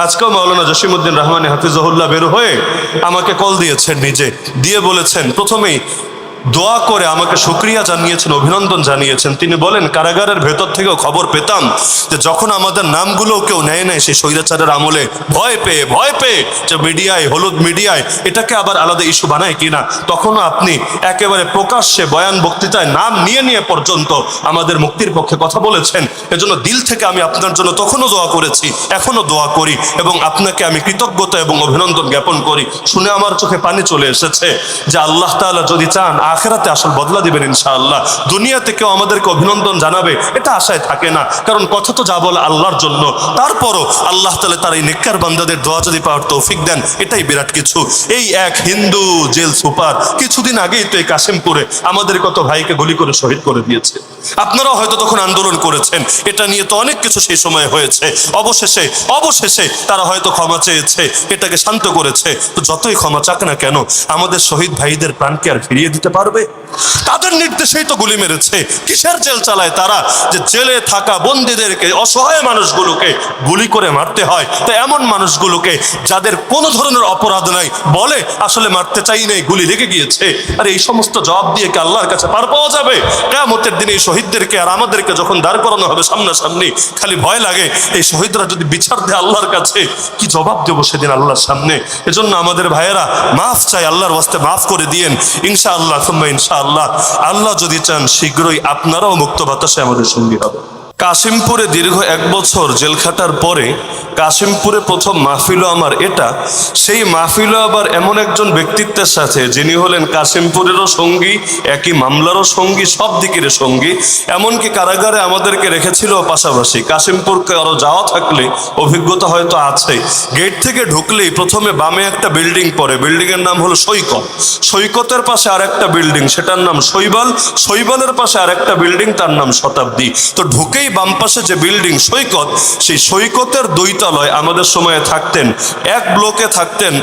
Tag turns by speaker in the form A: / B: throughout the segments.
A: আজকেও মাওলানা জসিমউদ্দিন রহমানী হাফিজাহুল্লাহ বের হয়ে আমাকে কল দিয়েছেন, নিজে দিয়ে বলেছেন, প্রথমেই দোয়া করে আমাকে শুকরিয়া জানিয়েছেন, অভিনন্দন জানিয়েছেন। তিনি বলেন, কারাগারের ভেতর থেকেও খবর পেতাম যে যখন আমাদের নামগুলো কেউ নেয় নেয় সেই স্বৈরাচারের আমলে ভয় পেয়ে যে মিডিয়ায়, হলুদ মিডিয়ায় এটাকে আবার আলাদা ইস্যু বানায় কিনা, তখনও আপনি একেবারে প্রকাশ্যে বয়ান বক্তৃতায় নাম নিয়ে পর্যন্ত আমাদের মুক্তির পক্ষে কথা বলেছেন। এজন্য দিল থেকে আমি আপনার জন্য তখনও দোয়া করেছি, এখনো দোয়া করি, এবং আপনাকে আমি কৃতজ্ঞতা এবং অভিনন্দন জ্ঞাপন করি। শুনে আমার চোখে পানি চলে এসেছে যে আল্লাহ তাআলা যদি চান আখিরাতে আসল বদলা দিবেন ইনশাআল্লাহ। দুনিয়াতে কেউ আমাদেরকে অভিনন্দন জানাবে এটা আশায় থাকে না, কারণ কথা তো যা বলে আল্লাহর জন্য। তারপরও আল্লাহ তাআলা তার এই নেককার বান্দাদের দোয়া যদি পাওয়ার তৌফিক দেন, এটাই বিরাট কিছু। এই এক হিন্দু জেল সুপার কিছুদিন আগেই তো এই কাশিমপুরে আমাদের কত ভাইকে গুলি করে শহীদ করে দিয়েছে। আপনারাও হয়তো তখন আন্দোলন করেছেন, এটা নিয়ে তো অনেক কিছু সেই সময় হয়েছে। অবশেষে তারা হয়তো ক্ষমা চেয়েছে, এটাকে শান্ত করেছে। তো যতই ক্ষমা চাক না কেন, আমাদের শহীদ ভাইদের প্রাণকে আর ফিরিয়ে দিতে পারবে? তাদের নির্দেশেই তো গুলি মেরেছে। কিসের জেল চালায় তারা যে জেলে থাকা বন্দীদেরকে, অসহায় মানুষগুলোকে গুলি করে মারতে হয়? তো এমন মানুষগুলোকে যাদের কোনো ধরনের অপরাধ নাই বলে আসলে মারতে চাই নাই, গুলি লেগে গিয়েছে। আর এই সমস্ত জবাব দিয়ে কি আল্লাহর কাছে পার পাওয়া যাবে? কিয়ামতের দিনে এই শহীদদেরকে আর আমাদেরকে যখন দাঁড় করানো হবে সামনাসামনি, খালি ভয় লাগে এই শহীদরা যদি বিচার দেয় আল্লাহর কাছে, কি জবাব দেবো সেদিন আল্লাহর সামনে? এজন্য আমাদের ভাইয়েরা মাফ চাই, আল্লাহর ওয়াস্তে মাফ করে দিয়েন ইনশাআল্লাহ, ইনশাআল্লাহ। আল্লাহ যদি চান শীঘ্রই আপনারাও মুক্ত বাতাসে আমাদের সঙ্গী হবে। কাশিমপুরে দীর্ঘ 1 বছর জেল খাটার পরে কাশিমপুরে প্রথম মাহফিল আমার এটা। সেই মাহফিল আবার এমন একজন ব্যক্তিত্বের সাথে যিনি হলেন কাশিমপুরেরও সঙ্গী, একই মামলারও সঙ্গী, সব দিকের সঙ্গী। এমনকি কারাগারে আমাদেরকে রেখেছিল পাশাপাশি। কাশিমপুরকে আরো যাওয়া থাকলে অভিজ্ঞতা হয়তো আছে। গেট থেকে ঢুকলেই প্রথমে বামে একটা বিল্ডিং পড়ে, বিল্ডিং এর নাম হলো সৈকত। সৈকতের পাশে আর একটা বিল্ডিং, সেটার নাম শৈবাল। শৈবালের পাশে আর একটা বিল্ডিং, তার নাম শতাব্দী। তো ঢুকেই বাম পাশে যে বিল্ডিং সৈকত, সেই সৈকতের 2 তলায় আমাদের সময়ে থাকতেন, এক ব্লকে থাকতেন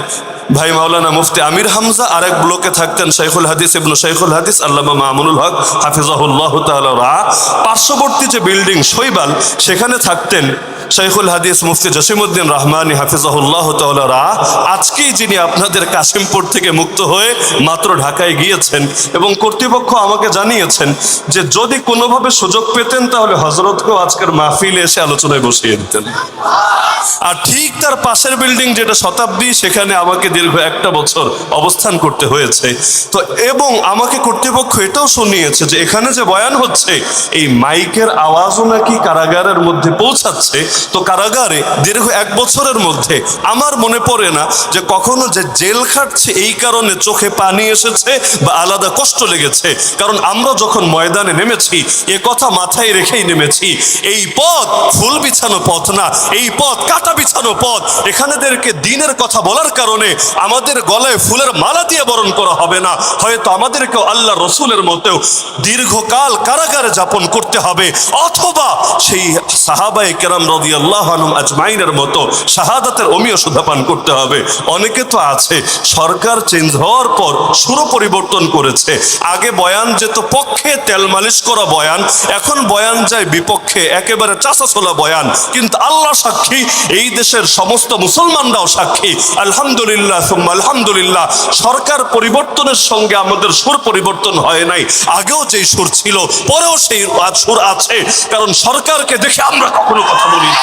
A: ভাই মাওলানা মুফতি আমির হামজা, আর এক ব্লকে থাকতেন শাইখুল হাদিস ইবনে শাইখুল হাদিস আল্লামা মামুনুল হক হাফিজাহুল্লাহ তাআলা রা। পার্শ্ববর্তী যে বিল্ডিং শৈবাল, সেখানে থাকতেন শাইখুল হাদিস মুফতি জসিমউদ্দিন রহমানী হাফিজাহুল্লাহ তাআলা রা। আজকেই যিনি আপনাদের কাশিমপুর থেকে মুক্ত হয়ে মাত্র ঢাকায় গিয়েছেন, এবং কর্তৃপক্ষ আমাকে জানিয়েছেন যে যদি কোনোভাবে সুযোগ পেতেন তাহলে হযরতকেও আজকের মাহফিলে এসে আলোচনায় বসিয়ে দিতেন। আর ঠিক তার পাশের বিল্ডিং যেটা শতাব্দী, সেখানে আমাকে দীর্ঘ 1টা বছর অবস্থান করতে হয়েছে। তো এবং আমাকে কর্তৃপক্ষ এটাও শুনিয়েছে যে এখানে যে বয়ান হচ্ছে এই মাইকের আওয়াজও নাকি কারাগারের মধ্যে পৌঁছাচ্ছে। তো কারাগারে দীর্ঘ 1 বছরের মধ্যে আমার মনে পড়ে না যে কখনো যে জেল খাটছে এই কারণে চোখে পানি এসেছে বা আলাদা কষ্ট লেগেছে। কারণ আমরা যখন ময়দানে নেমেছি এ কথা মাথায় রেখেই নেমেছি, এই পথ ফুল বিছানো পথ না, এই পথ কাটা বিছানো পথ। এখানেদেরকে দিনের কথা বলার কারণে আমাদের গলায় ফুলের মালা দিয়ে বরণ করা হবে না, হয়তো আমাদেরকেও আল্লাহ রসুলের মতেও দীর্ঘকাল কারাগারে যাপন করতে হবে, অথবা সেই সাহাবায়ে কেরাম রাদিয়াল্লাহু আনহুম আজমাইনের মতো শাহাদাতের অমীয় সুধাপান করতে হবে। অনেকে তো আছে সরকার চেঞ্জ হওয়ার পর সুর পরিবর্তন করেছে। আগে বয়ান যেত পক্ষে তেল মালিশ করা বয়ান, এখন বয়ান যায় বিপক্ষে, একেবারে চাষাছোলা বয়ান। কিন্তু আল্লাহ সাক্ষী, এই দেশের সমস্ত মুসলমানরাও সাক্ষী, আলহামদুলিল্লাহ সুম্মা আলহামদুলিল্লাহ, সরকার পরিবর্তনের সঙ্গে আমাদের সুর পরিবর্তন হয় নাই। আগেও যেই সুর ছিল পরেও সেই সুর আছে, কারণ সরকারকে দেখে আমরা কখনো কথা বলি না।